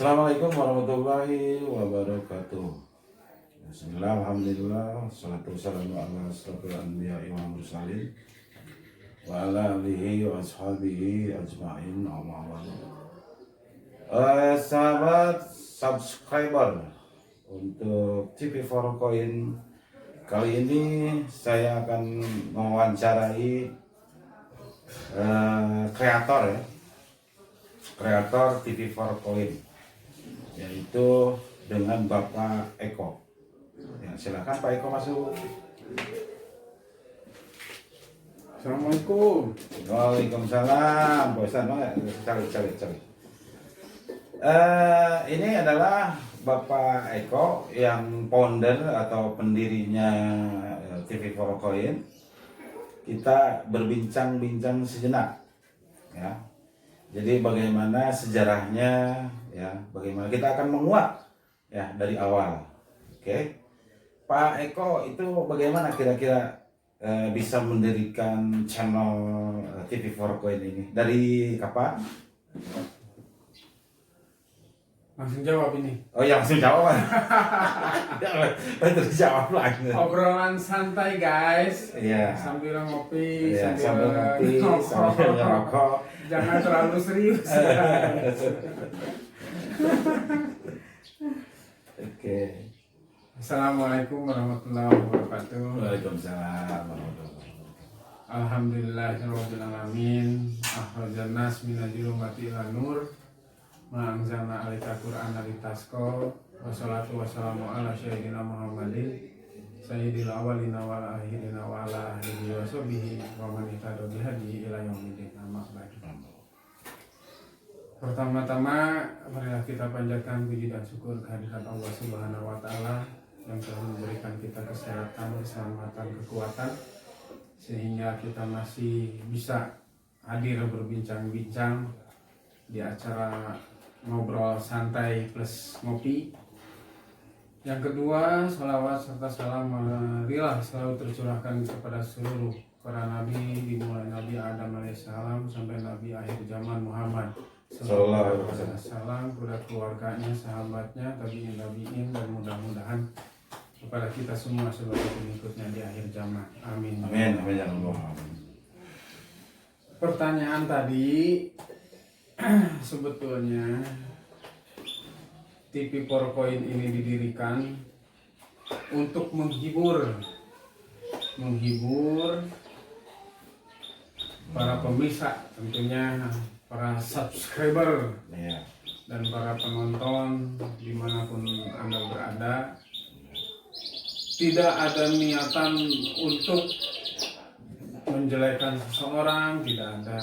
Assalamualaikum warahmatullahi wabarakatuh. Bismillah, alhamdulillah, salatu wassalamu ala asrofil anbiya'i wal mursalin wa ala alihi wa ashabihi ajma'in, amma ba'du. Sahabat subscriber untuk TV4 Coin, kali ini saya akan mewawancarai kreator TV4 Coin, yaitu dengan Bapak Eko. Ya, silakan Pak Eko masuk. Assalamualaikum. Waalaikumsalam. Bosan banget. Cari. Ini adalah Bapak Eko yang founder atau pendirinya TV4 Coin. Kita berbincang-bincang sejenak, ya. Jadi bagaimana sejarahnya, ya, bagaimana kita akan menguak, ya, dari awal. Oke, Pak Eko itu bagaimana kira-kira bisa mendirikan channel TV4 Coin ini? Dari kapan? Langsung jawab ini. Oh ya, langsung jawab. Terus jawab lagi. Obrolan santai guys. Iya. Sambil ngopi, Iya, sambil ngopi, sambil ngerokok. Jangan terlalu serius. Oke. Assalamualaikum warahmatullahi wabarakatuh. Waalaikumsalam warahmatullahi wabarakatuh. Alhamdulillahirabbil alamin. Akhrajannas minal zulumati ilan nur. Ma'anzalna alaika Qur'ana litasqa. Wassalatu wassalamu ala sayyidina Muhammadin sayyidil awwalina wal akhirina wa ala alihi wa sahbihi wa man ittaba bihadihi ila yaumil amma ba'du. Pertama-tama marilah kita panjatkan puji dan syukur kehadirat Allah Subhanahu wa taala yang telah memberikan kita kesehatan, keselamatan, kekuatan sehingga kita masih bisa hadir berbincang-bincang di acara ngobrol santai plus ngopi. Yang kedua, salawat serta salam marilah selalu tercurahkan kepada seluruh para nabi, dimulai Nabi Adam alaihissalam sampai Nabi akhir zaman Muhammad sallallahu alaihi wasallam, kepada keluarganya, sahabatnya, tabi'in, dan mudah-mudahan kepada kita semua sebagai pengikutnya di akhir zaman. Amin. Amin. Amin ya Allah. Pertanyaan tadi, sebetulnya TV4 Coin ini didirikan untuk menghibur para pemirsa, tentunya para subscriber, Ya. dan para penonton dimanapun Anda berada. Tidak ada niatan untuk menjelekan seseorang, tidak ada.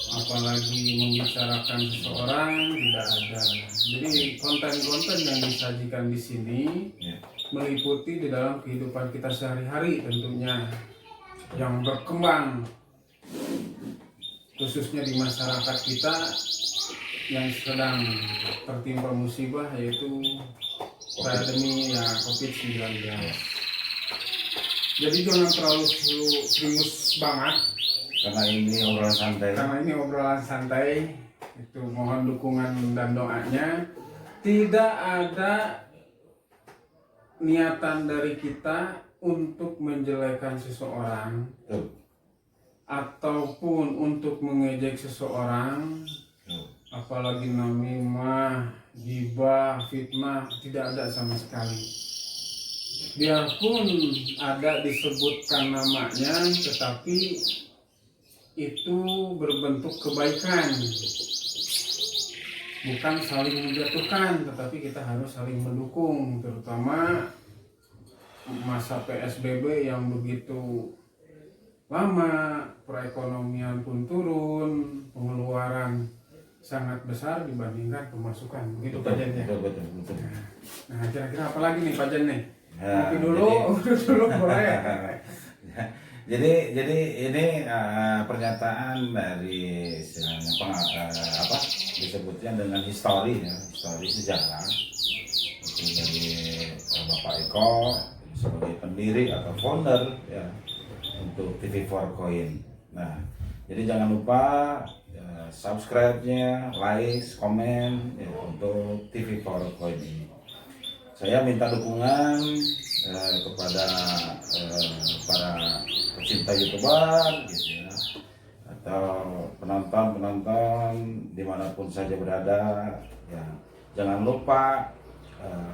Apalagi membicarakan seseorang, tidak ada. Jadi konten-konten yang disajikan di sini meliputi di dalam kehidupan kita sehari-hari, tentunya yang berkembang khususnya di masyarakat kita yang sedang tertimpa musibah, yaitu pandemi COVID-19. Jadi jangan terlalu serius banget Karena ini obrolan santai. Itu mohon dukungan dan doanya. Tidak ada niatan dari kita untuk menjelekan seseorang ataupun untuk mengejek seseorang, apalagi namimah, ghibah, fitnah, tidak ada sama sekali. Biarpun ada disebutkan namanya, tetapi itu berbentuk kebaikan, bukan saling menjatuhkan, tetapi kita harus saling mendukung, terutama masa PSBB yang begitu lama, perekonomian pun turun, pengeluaran sangat besar dibandingkan pemasukan, begitu Pak Jen ya. Betul. Nah, kira-kira apa lagi nih Pak Jen nih? Ya, Kopi dulu boleh. Jadi ini pernyataan dari disebutnya dengan histori sejarah itu dari Bapak Eko sebagai pendiri atau founder, ya, untuk TV4 Coin. Nah, Jadi jangan lupa subscribe-nya, like, komen ya, untuk TV PowerPoint ini. Saya minta dukungan kepada para pecinta YouTuber gitu ya, atau penonton-penonton dimanapun saja berada ya. Jangan lupa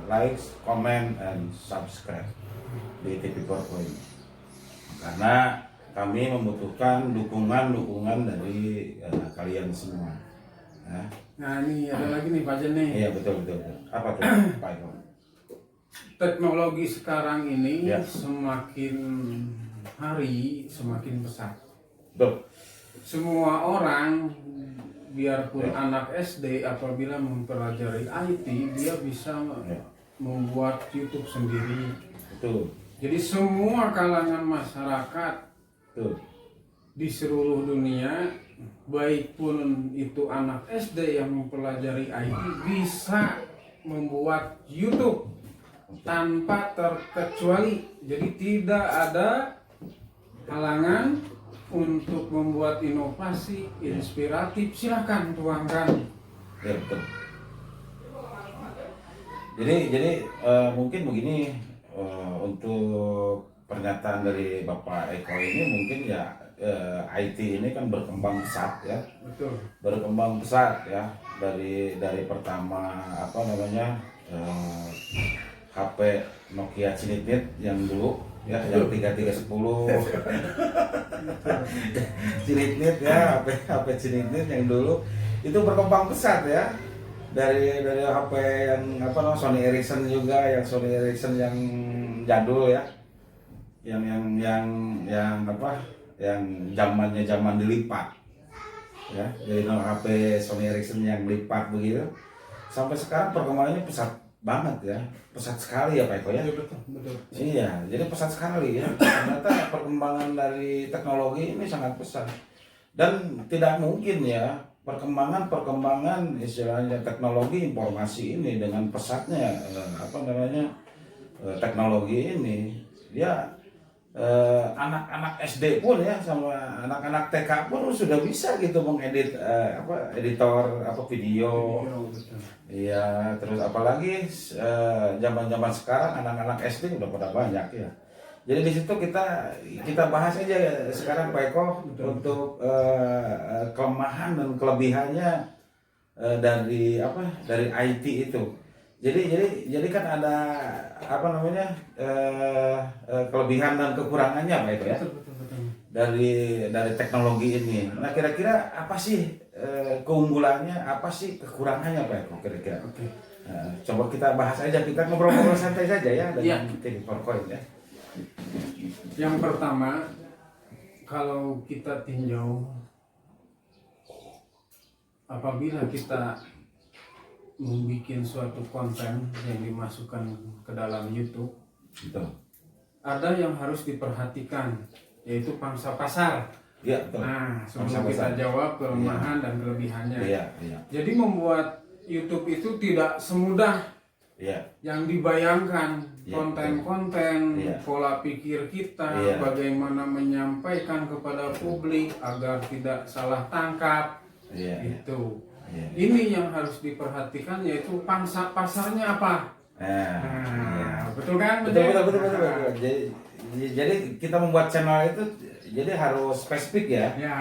like, comment, and subscribe di TV PowerPoint karena kami membutuhkan dukungan dari kalian semua. Ya. Nah ini ada lagi nih Pak Jen nih. Iya betul. Apa tuh Pak Eko? Teknologi sekarang ini Ya. semakin hari semakin pesat. Betul. Semua orang, biarpun Ya. anak SD, apabila mempelajari IT, dia bisa Ya. membuat YouTube sendiri. Betul. Jadi semua kalangan masyarakat Betul. di seluruh dunia, baik pun itu anak SD yang mempelajari IT, bisa membuat YouTube tanpa terkecuali. Jadi tidak ada halangan untuk membuat inovasi inspiratif. Silakan tuangkan. Ya betul. Jadi mungkin begini, untuk pernyataan dari Bapak Eko ini mungkin ya, IT ini kan berkembang pesat ya, Betul. berkembang pesat ya, dari pertama apa namanya, HP Nokia Cinitip yang dulu ya, yang 3310 Cinitip ya, HP Cinitip yang dulu itu berkembang pesat ya, dari HP yang apa namanya, Sony Ericsson juga, yang Sony Ericsson yang jadul ya, yang apa, yang zaman dilipat ya, jadi HP Sony Ericsson yang lipat begitu, sampai sekarang perkembangannya pesat banget ya, pesat sekali ya Pak Eko ya. Betul. Iya, jadi pesat sekali ya. Ternyata perkembangan dari teknologi ini sangat pesat dan tidak mungkin ya perkembangan istilahnya teknologi informasi ini dengan pesatnya apa namanya, teknologi ini dia, anak-anak SD pun ya sama anak-anak TK pun sudah bisa gitu mengedit editor video. Betul. Iya, terus apalagi zaman-zaman sekarang anak-anak SD udah pada banyak ya. Jadi di situ kita bahas aja sekarang Pak Eko. Betul. Untuk kelemahan dan kelebihannya dari IT itu. Jadi kan ada apa namanya, kelebihan dan kekurangannya Pak Eko ya, Betul. dari teknologi ini. Nah kira-kira apa sih keunggulannya, apa sih kekurangannya Pak Eko kira-kira? Oke. Nah, coba kita bahas aja, kita ngobrol-ngobrol santai saja ya Iya. dengan TV PowerPoint ya. Yang pertama, kalau kita tinjau, apabila kita membuat suatu konten yang dimasukkan ke dalam YouTube, Betul. ada yang harus diperhatikan, yaitu pangsa pasar. Iya betul. Nah, sebelum Pangsa kita pasar. jawab kelemahan dan kelebihannya. Iya. Jadi membuat YouTube itu tidak semudah Iya. yang dibayangkan. Iya, Konten-konten, Iya. pola pikir kita, Iya. bagaimana menyampaikan kepada publik agar tidak salah tangkap. Iya. Itu. Iya. Ini yang harus diperhatikan, yaitu pangsa pasarnya apa. Nah, Betul kan? betul. Nah, Jadi kita membuat channel itu jadi harus spesifik ya. ya.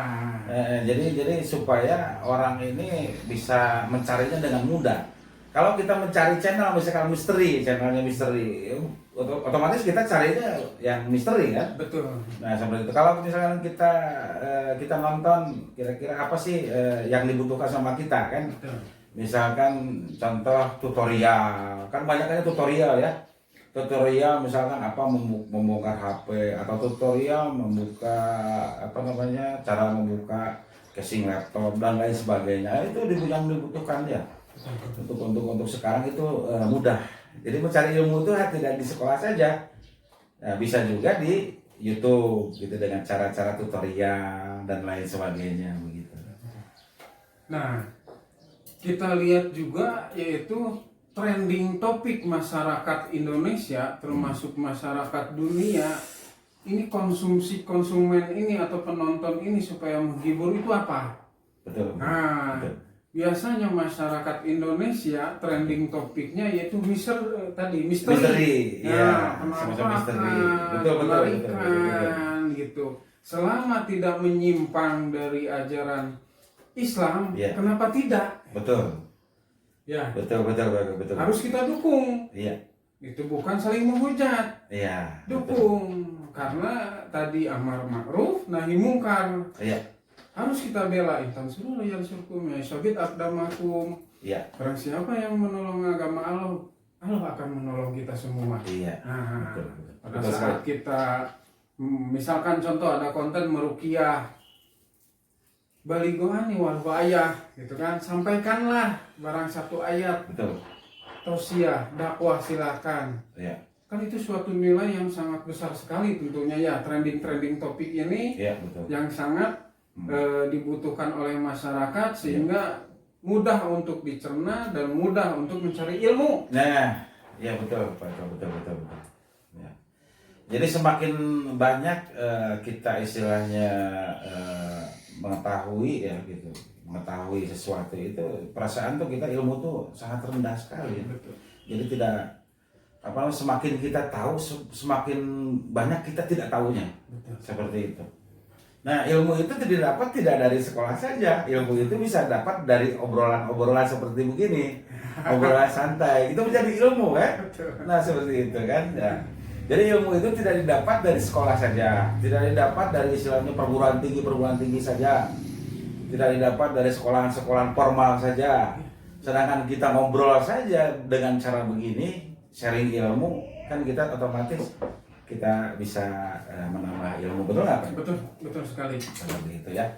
Jadi supaya orang ini bisa mencarinya dengan mudah. Kalau kita mencari channel misalkan channelnya misteri, otomatis kita carinya yang misteri kan. Betul. Nah seperti itu. Kalau misalkan kita nonton, kira-kira apa sih yang dibutuhkan sama kita kan? Betul. Misalkan contoh tutorial, kan banyaknya tutorial ya. Tutorial misalkan apa membongkar HP, atau tutorial membuka apa namanya, cara membuka casing laptop dan lain sebagainya. Itu yang dibutuhkan ya. Untuk sekarang itu mudah. Jadi mencari ilmu itu tidak di sekolah saja. Nah, bisa juga di YouTube gitu dengan cara-cara tutorial dan lain sebagainya begitu. Nah, kita lihat juga yaitu trending topik masyarakat Indonesia termasuk masyarakat dunia ini konsumen ini atau penonton ini supaya menghibur itu apa? Betul. Nah, Betul. biasanya masyarakat Indonesia trending topiknya yaitu misteri. Misteri, ya, semacam misteri. Betul, Melarikan gitu. Selama tidak menyimpang dari ajaran Islam, Ya. kenapa tidak? Betul. Ya, Betul. harus kita dukung. Iya. Itu bukan saling menghujat. Iya. Dukung. Karena tadi amar ma'ruf nahi mungkar. Iya. Harus kita bela intan suruh yang surkum ya syabit akdamakum. Iya. Barang siapa yang menolong agama Allah, Allah akan menolong kita semua. Iya. Nah, Betul. pada Betul saat sekali. kita misalkan contoh ada konten meruqyah baligoani wal ayah gitu kan, sampaikanlah barang satu ayat Betul. tausiah dakwah silakan. Iya. Kan itu suatu nilai yang sangat besar sekali tentunya ya, trending topik ini Iya, betul. yang sangat dibutuhkan oleh masyarakat sehingga mudah untuk dicerna dan mudah untuk mencari ilmu. Nah, ya betul, Pak Eko, betul. Ya. Jadi semakin banyak kita istilahnya mengetahui ya gitu, mengetahui sesuatu itu, perasaan tuh kita ilmu tuh sangat rendah sekali. Betul. Jadi tidak semakin kita tahu semakin banyak kita tidak tahunya. Betul. Seperti itu. Nah, ilmu itu tidak dari sekolah saja. Ilmu itu bisa dapat dari obrolan-obrolan seperti begini. Obrolan santai. Itu menjadi ilmu kan? Nah, seperti itu kan. Ya. Jadi ilmu itu tidak didapat dari sekolah saja. Tidak didapat dari istilahnya perguruan tinggi saja. Tidak didapat dari sekolahan formal saja. Sedangkan kita ngobrol saja dengan cara begini, sharing ilmu, kan kita otomatis kita bisa menambah ilmu, betul nggak? Betul sekali. Seperti itu ya.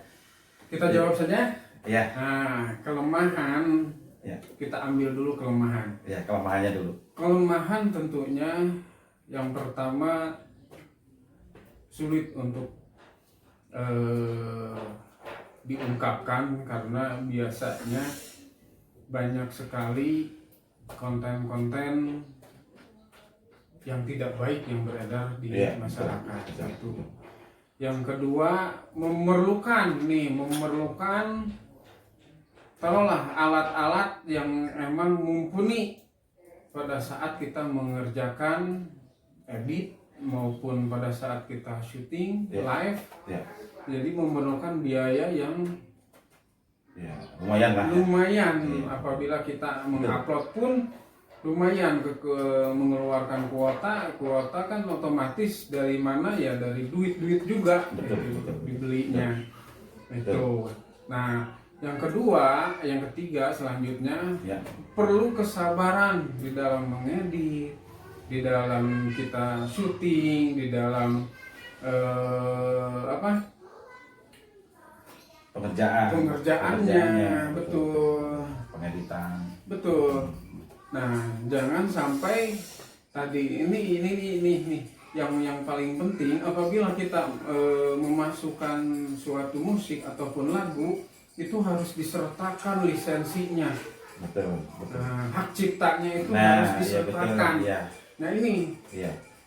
Kita jawab saja. Ya. Nah, kelemahan. Ya. Kita ambil dulu kelemahan. Ya, kelemahannya dulu. Kelemahan tentunya yang pertama sulit untuk diungkapkan karena biasanya banyak sekali konten-konten yang tidak baik yang beredar di masyarakat. Itu. Yang kedua memerlukan taruhlah alat-alat yang emang mumpuni pada saat kita mengerjakan edit maupun pada saat kita syuting live. Jadi memerlukan biaya yang lumayan lah. Apabila kita mengupload pun lumayan ke mengeluarkan kuota kan otomatis dari mana ya, dari duit juga. Betul. Dibelinya. Betul. Itu. Nah, yang ketiga selanjutnya perlu kesabaran di dalam mengedit, di dalam kita syuting, di dalam pengerjaannya. Betul. Pengeditan. Betul. Nah, jangan sampai tadi ini yang paling penting apabila kita memasukkan suatu musik ataupun lagu itu harus disertakan lisensinya. Betul. Nah, hak ciptanya itu harus disertakan. Betul, Nah, ini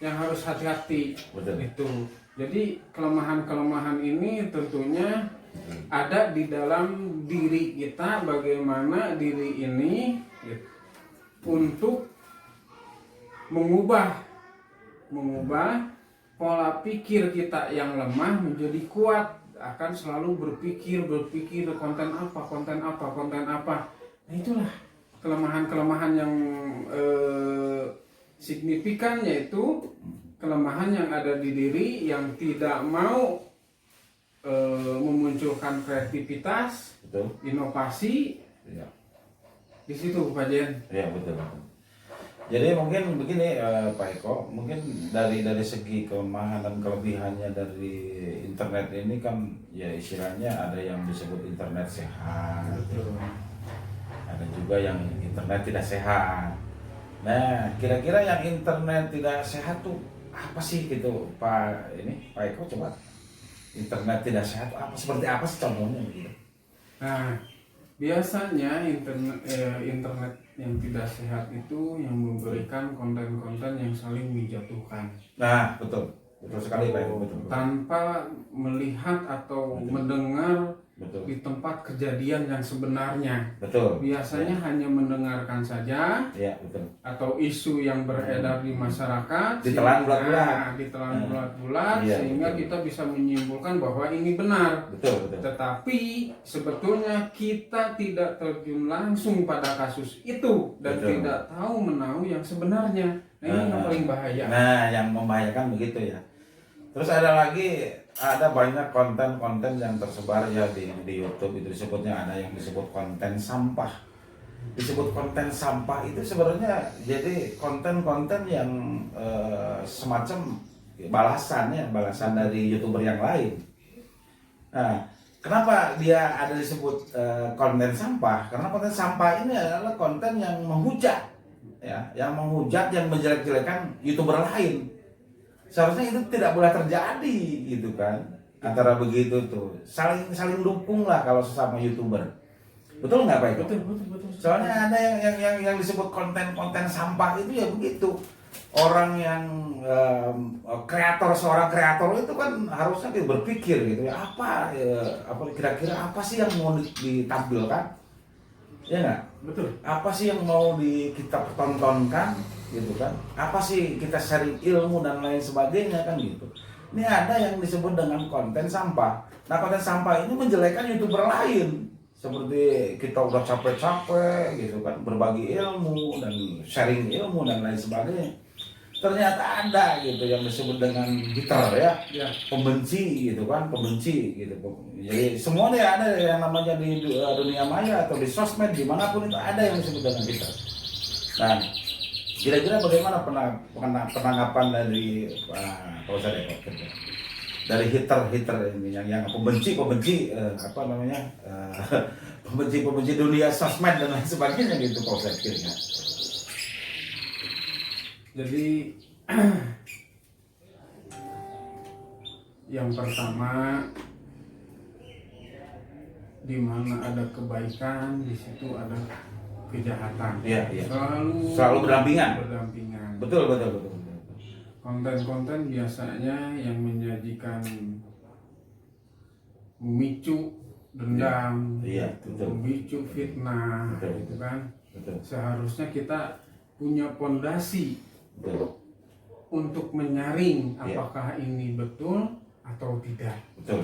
yang harus hati-hati. Betul. Itu. Jadi kelemahan-kelemahan ini tentunya ada di dalam diri kita, bagaimana diri ini untuk mengubah pola pikir kita yang lemah menjadi kuat, akan selalu berpikir konten apa. Nah, itulah kelemahan yang signifikan, yaitu kelemahan yang ada di diri yang tidak mau memunculkan kreativitas, inovasi. Di situ Pak Jen. Iya, betul. Jadi mungkin begini Pak Eko, mungkin dari segi kelemahan dan kelebihannya dari internet ini kan ya istilahnya ada yang disebut internet sehat. Betul. Ada juga yang internet tidak sehat. Nah, kira-kira yang internet tidak sehat tuh apa sih gitu Pak Eko, coba. Internet tidak sehat seperti apa sih contohnya gitu? Nah, biasanya internet yang tidak sehat itu yang memberikan konten-konten yang saling menjatuhkan. Nah, betul. Betul sekali Pak. Betul. Tanpa melihat atau mendengar Betul. di tempat kejadian yang sebenarnya. Betul. Biasanya hanya mendengarkan saja, Iya, betul. atau isu yang beredar di masyarakat Ditelan bulat-bulat. ditelan bulat-bulat, Iya, sehingga betul. kita bisa menyimpulkan bahwa ini benar. Betul, betul. Tetapi sebetulnya kita tidak terjun langsung pada kasus itu dan Betul. tidak tahu menahu yang sebenarnya. Nah, ini yang paling bahaya. Nah, yang membahayakan begitu ya. Terus ada banyak konten-konten yang tersebar ya di YouTube, itu disebutnya, ada yang disebut konten sampah. Disebut konten sampah itu sebenarnya jadi konten-konten yang semacam balasan dari YouTuber yang lain. Nah, kenapa dia ada disebut konten sampah? Karena konten sampah ini adalah konten yang menghujat, ya, yang menjelek-jelekan YouTuber lain. Seharusnya itu tidak boleh terjadi gitu kan, antara begitu tuh saling dukung lah kalau sesama YouTuber. Betul nggak Pak Eko? Betul. Soalnya ada yang disebut konten sampah itu ya begitu. Orang yang seorang kreator itu kan harusnya dia berpikir gitu ya, apa kira-kira apa sih yang mau ditampilkan, ya nggak? Betul. Apa sih yang mau kita pertontonkan gitu kan? Apa sih kita sharing ilmu dan lain sebagainya kan gitu. Ini ada yang disebut dengan konten sampah. Nah, konten sampah ini menjelekan YouTuber lain. Seperti kita udah capek-capek gitu kan, berbagi ilmu dan sharing ilmu dan lain sebagainya. Ternyata ada gitu yang disebut dengan hater ya, pembenci gitu kan, pembenci gitu. Jadi semuanya ada yang namanya di dunia maya atau di sosmed dimanapun itu ada yang disebut dengan hater. Nah, kira-kira bagaimana penanggapan dari Pak Ustadz Eko dari hater ini yang pembenci pembenci dunia sosmed dan lain sebagainya gitu Pak Ustadz kira-kira? Jadi yang pertama, di mana ada kebaikan, di situ ada kejahatan. Iya. Selalu berdampingan. Betul. Konten-konten biasanya yang menyajikan memicu dendam, Iya, betul. memicu fitnah, Betul. gitu kan. Betul. Seharusnya kita punya pondasi untuk menyaring apakah ini betul atau tidak. Betul.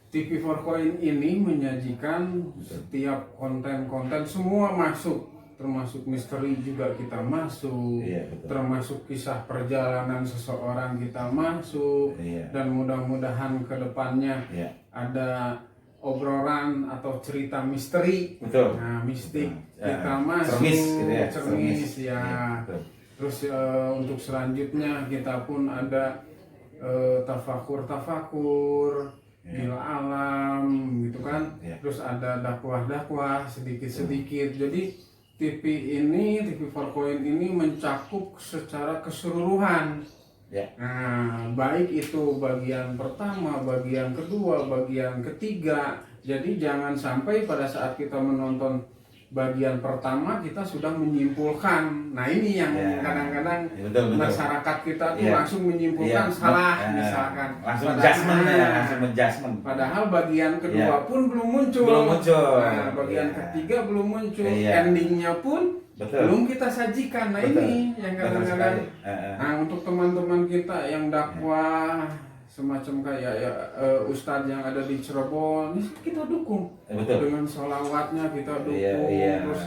TV4Coin ini menyajikan setiap konten-konten semua masuk, termasuk misteri juga kita masuk, termasuk kisah perjalanan seseorang kita masuk, dan mudah-mudahan kedepannya ada obrolan atau cerita misteri, nah mistik kita masuk, cermis ya. Terus untuk selanjutnya kita pun ada tafakur bil alam gitu kan. Terus ada dakwah sedikit. Jadi TV4Coin ini mencakup secara keseluruhan. Nah, baik itu bagian pertama, bagian kedua, bagian ketiga. Jadi jangan sampai pada saat kita menonton bagian pertama kita sudah menyimpulkan. Nah, ini yang kadang-kadang masyarakat kita tuh langsung menyimpulkan salah, misalkan langsung adjustment. Padahal bagian kedua pun belum muncul. Nah, bagian ketiga belum muncul. Endingnya pun belum kita sajikan. Nah, ini yang kadang-kadang. Nah, untuk teman-teman kita yang dakwah semacam kayak ustadz yang ada di Cirebon, kita dukung dengan sholawatnya, kita dukung. Terus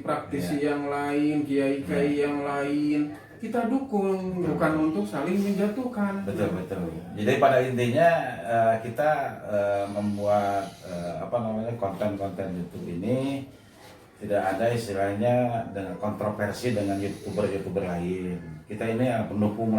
praktisi yang lain, kiai yang lain, kita dukung, bukan untuk saling menjatuhkan. Betul. Jadi pada intinya kita membuat konten-konten YouTube ini tidak ada istilahnya dengan kontroversi dengan YouTuber lain. Kita ini mendukung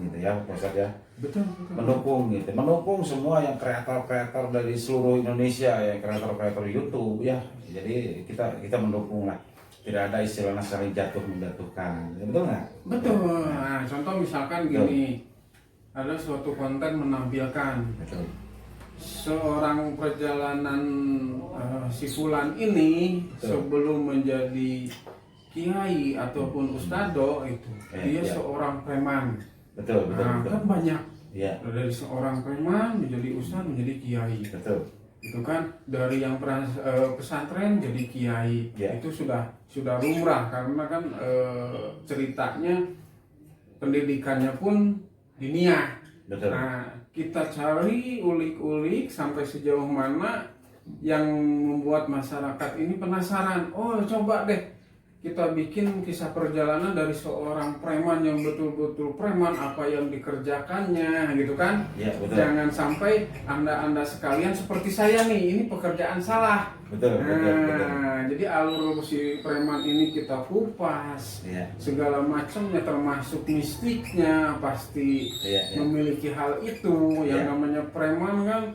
gitu ya, Pak Ustadz ya. Betul. Mendukung semua yang kreator dari seluruh Indonesia, yang kreator YouTube ya. Jadi kita mendukung lah. Tidak ada istilahnya saling menjatuhkan. Betul nggak? Betul. Nah, contoh misalkan gini, ada suatu konten menampilkan seorang perjalanan si fulan ini sebelum menjadi kiai ataupun ustado itu dia seorang preman. betul, betul, Nah, betul. kan banyak Iya, dari seorang preman menjadi ustadz menjadi kiai, betul. itu kan dari yang pesantren jadi kiai, Iya. itu sudah lumrah karena kan ceritanya pendidikannya pun diniyah. Betul. Nah, kita cari ulik-ulik sampai sejauh mana yang membuat masyarakat ini penasaran. Oh, coba deh kita bikin kisah perjalanan dari seorang preman yang betul-betul preman, apa yang dikerjakannya gitu kan. Iya, betul. Jangan sampai anda sekalian seperti saya nih, ini pekerjaan salah. Betul, betul, betul. Nah, jadi alur si preman ini kita kupas, Iya, segala macamnya termasuk mistiknya pasti iya, iya. memiliki hal itu. Yang Iya. namanya preman kan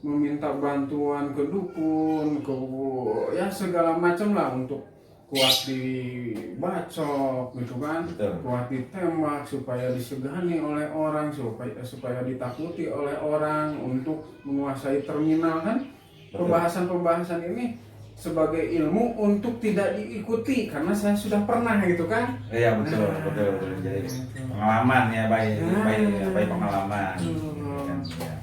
meminta bantuan ke dukun, ke ya segala macam lah untuk kuat dibacok gitu kan, Betul. kuat ditembak supaya disegani oleh orang, supaya ditakuti oleh orang untuk menguasai terminal kan. Betul. Pembahasan-pembahasan ini sebagai ilmu untuk tidak diikuti karena saya sudah pernah gitu kan. Iya, betul, betul, betul. Jadi pengalaman ya, by pengalaman. Kan, ya.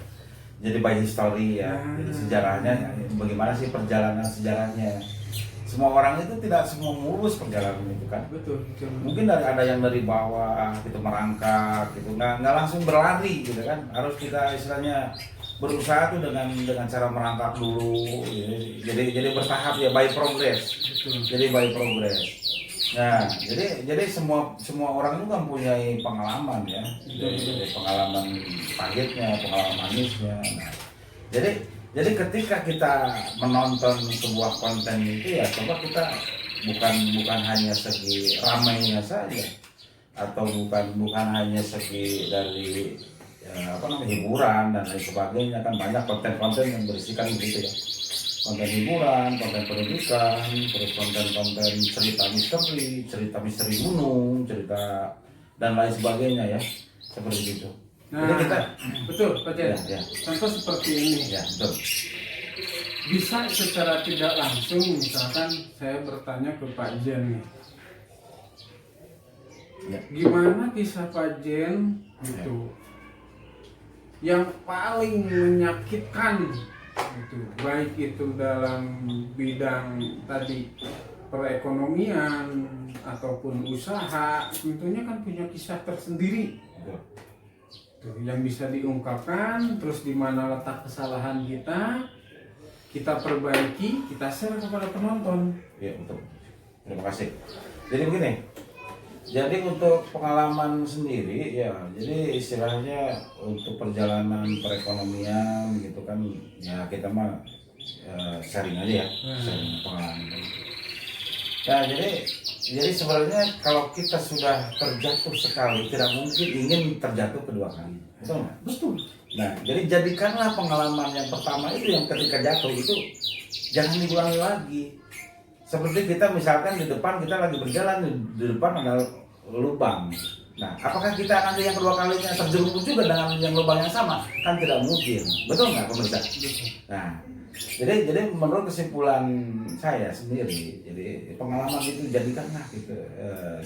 Jadi by history ya. Jadi sejarahnya bagaimana sih perjalanan sejarahnya. Semua orang itu tidak semua mulus perjalanan itu kan. Betul. Mungkin ada yang dari bawah gitu merangkak gitu, nggak langsung berlari gitu kan. Harus kita istilahnya berusaha tuh dengan cara merangkak dulu. Jadi bertahap ya, by progress. Jadi by progress. Nah, jadi semua orang itu kan punya pengalaman ya. Jadi pengalaman pahitnya, pengalaman manisnya. Nah, jadi ketika kita menonton sebuah konten itu ya coba kita bukan hanya segi ramainya saja, atau bukan hanya segi dari hiburan dan lain sebagainya. Kan banyak konten-konten yang berisikan begitu ya, konten hiburan, konten pendidikan, terus konten-konten cerita misteri gunung, cerita dan lain sebagainya ya, seperti itu. Nah, jadi kita betul Pak Jen. Ya. Contoh seperti ini ya betul. Bisa secara tidak langsung, misalkan saya bertanya ke Pak Jen nih, Ya. gimana kisah Pak Jen gitu yang paling menyakitkan gitu, baik itu dalam bidang tadi perekonomian ataupun usaha, tentunya kan punya kisah tersendiri. Betul. Tuh, yang bisa diungkapkan, terus di mana letak kesalahan kita perbaiki, kita share kepada penonton. Iya, betul. Terima kasih. Jadi begini, jadi untuk pengalaman sendiri ya, jadi istilahnya untuk perjalanan perekonomian gitu kan, ya kita mah sharing aja ya, sharing pengalaman. Nah, jadi sebenarnya kalau kita sudah terjatuh sekali, tidak mungkin ingin terjatuh kedua kali, betul nggak? Betul. Nah, jadi jadikanlah pengalaman yang pertama itu, yang ketika jatuh itu jangan diulangi lagi. Seperti kita misalkan di depan kita lagi berjalan, di depan ada lubang. Nah, apakah kita nanti yang kedua kalinya terjerumus juga dengan yang lubang yang sama? Kan tidak mungkin, betul nggak pemirsa? Nah, jadi menurut kesimpulan saya sendiri, jadi pengalaman itu jadikanlah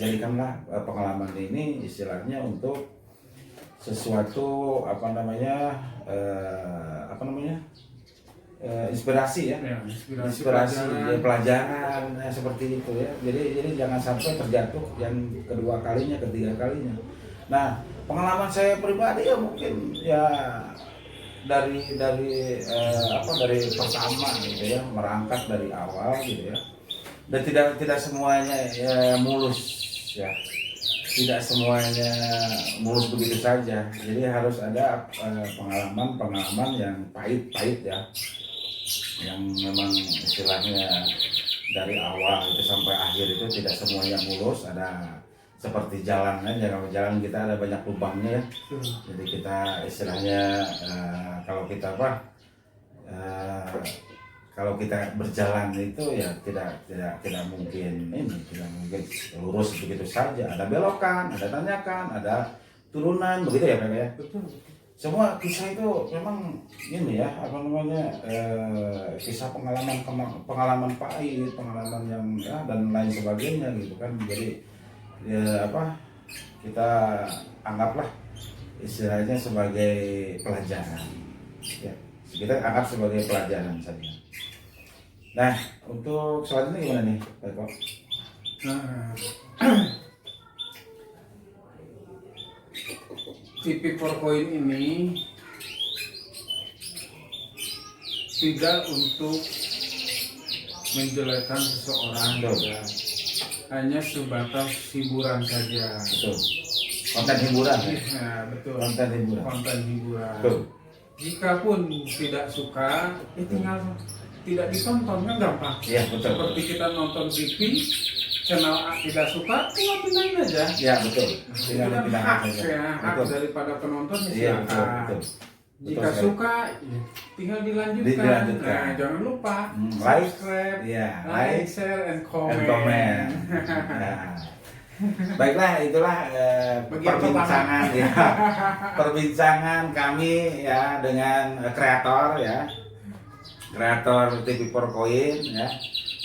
jadikanlah pengalaman ini istilahnya untuk sesuatu inspirasi ya, inspirasi pelajaran ya, seperti itu ya. Jadi jangan sampai terjatuh yang kedua kalinya, ketiga kalinya. Nah, pengalaman saya pribadi ya mungkin ya dari pertama gitu ya, merangkak dari awal gitu ya, dan tidak semuanya ya mulus ya, tidak semuanya mulus begitu saja. Jadi harus ada pengalaman yang pahit ya, yang memang istilahnya dari awal itu sampai akhir itu tidak semuanya mulus. Ada seperti jalan kan, jalan kita ada banyak lubangnya ya. Jadi kita istilahnya kalau kita berjalan itu ya tidak mungkin lurus begitu saja. Ada belokan, ada tanjakan, ada turunan, begitu ya Pak ya. Betul. Semua kisah itu memang ini ya, kisah pengalaman pahit, pengalaman yang ya, dan lain sebagainya gitu kan. Jadi ya kita anggaplah istilahnya sebagai pelajaran. Ya, kita anggap sebagai pelajaran saja. Nah, untuk selanjutnya gimana nih, Pak Eko? Nah, TP4Point ini tidak untuk menjelekkan seseorang, Betul. ya. Hanya sebatas hiburan saja. Betul. Konten hiburan. Ya? Nah, betul. Konten hiburan. Konten hiburan. Betul. Jikapun tidak suka, tinggal tidak ditonton, kan gampang. Iya, betul. Seperti kita nonton TV, channel A tidak suka, tinggal pindahin aja. Ya, betul. Itu kan hak, ya, hak Betul. daripada penonton, ya Iya, betul, silakan. betul. Jika Betul sekali. suka, ya, tinggal dilanjutkan. Dilanjutkan. Nah, jangan lupa Like, subscribe, ya, like, share, and comment. and comment. Nah, baiklah, itulah Bagian perbincangan ya, perbincangan kami ya dengan kreator ya, kreator TP4Point ya.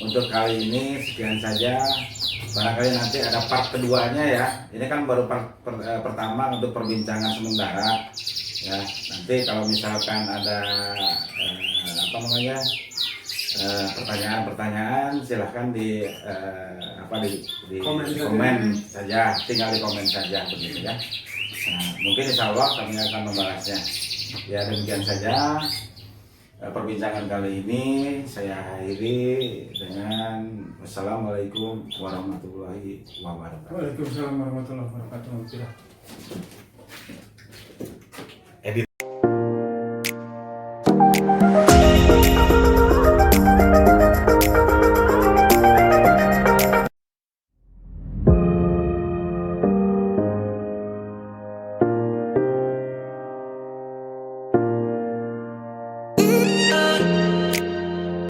Untuk kali ini sekian saja. Barangkali nanti ada part keduanya ya. Ini kan baru part pertama untuk perbincangan sementara. Ya, nanti kalau misalkan ada pertanyaan-pertanyaan silahkan di komen saja, tinggal di komen saja begitu ya. Nah, mungkin insya Allah kami akan membahasnya. Ya, demikian saja perbincangan kali ini. Saya akhiri dengan wassalamualaikum warahmatullahi wabarakatuh. Waalaikumsalam warahmatullahi wabarakatuh.